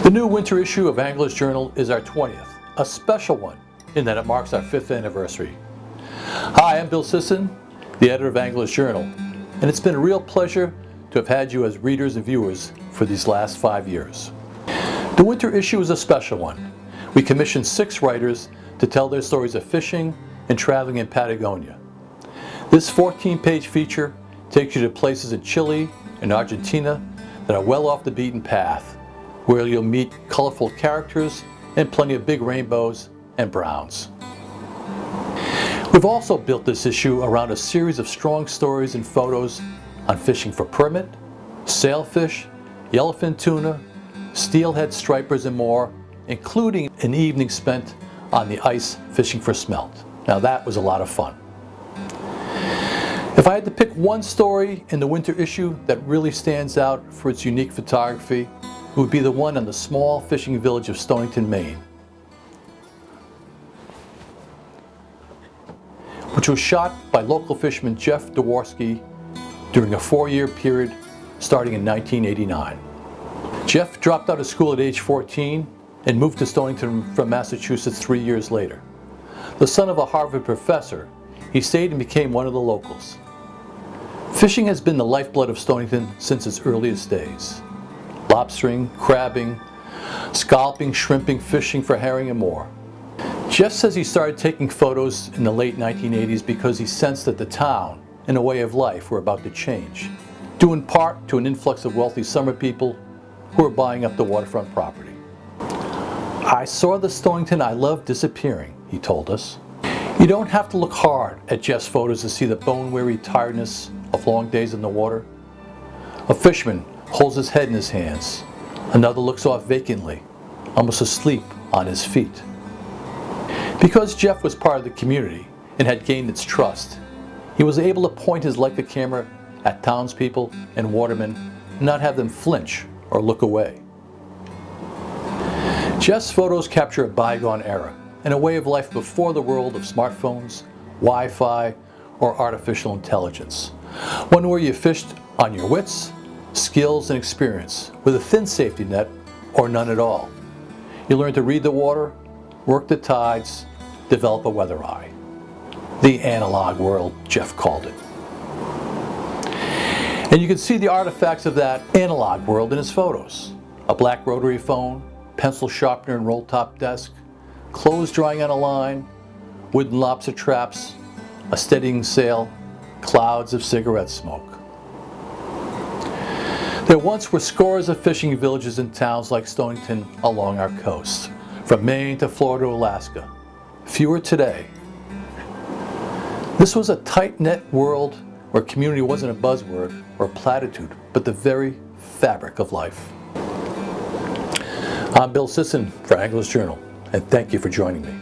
The new winter issue of Angler's Journal is our 20th, a special one in that it marks our 5th anniversary. Hi, I'm Bill Sisson, the editor of Angler's Journal, and it's been a real pleasure to have had you as readers and viewers for these last 5 years. The winter issue is a special one. We commissioned 6 writers to tell their stories of fishing and traveling in Patagonia. This 14-page feature takes you to places in Chile and Argentina that are well off the beaten path, where you'll meet colorful characters and plenty of big rainbows and browns. We've also built this issue around a series of strong stories and photos on fishing for permit, sailfish, yellowfin tuna, steelhead stripers, and more, including an evening spent on the ice fishing for smelt. Now that was a lot of fun. If I had to pick one story in the winter issue that really stands out for its unique photography, it would be the one on the small fishing village of Stonington, Maine, which was shot by local fisherman Jeff Dworsky during a 4-year period starting in 1989. Jeff dropped out of school at age 14 and moved to Stonington from Massachusetts 3 years later. The son of a Harvard professor, he stayed and became one of the locals. Fishing has been the lifeblood of Stonington since its earliest days. Lobstering, crabbing, scalloping, shrimping, fishing for herring, and more. Jeff says he started taking photos in the late 1980s because he sensed that the town and a way of life were about to change, due in part to an influx of wealthy summer people who were buying up the waterfront property. "I saw the Stonington I loved disappearing," he told us. You don't have to look hard at Jeff's photos to see the bone-weary tiredness of long days in the water. A fisherman holds his head in his hands. Another looks off vacantly, almost asleep on his feet. Because Jeff was part of the community and had gained its trust, he was able to point his Leica camera at townspeople and watermen and not have them flinch or look away. Jeff's photos capture a bygone era and a way of life before the world of smartphones, Wi-Fi, or artificial intelligence. One where you fished on your wits, skills, and experience, with a thin safety net or none at all. You learn to read the water, work the tides, develop a weather eye. The analog world, Jeff called it. And you can see the artifacts of that analog world in his photos. A black rotary phone, pencil sharpener and roll-top desk, clothes drying on a line, wooden lobster traps, a steadying sail, clouds of cigarette smoke. There once were scores of fishing villages and towns like Stonington along our coast, from Maine to Florida to Alaska. Fewer today. This was a tight-knit world where community wasn't a buzzword or platitude, but the very fabric of life. I'm Bill Sisson for Angler's Journal, and thank you for joining me.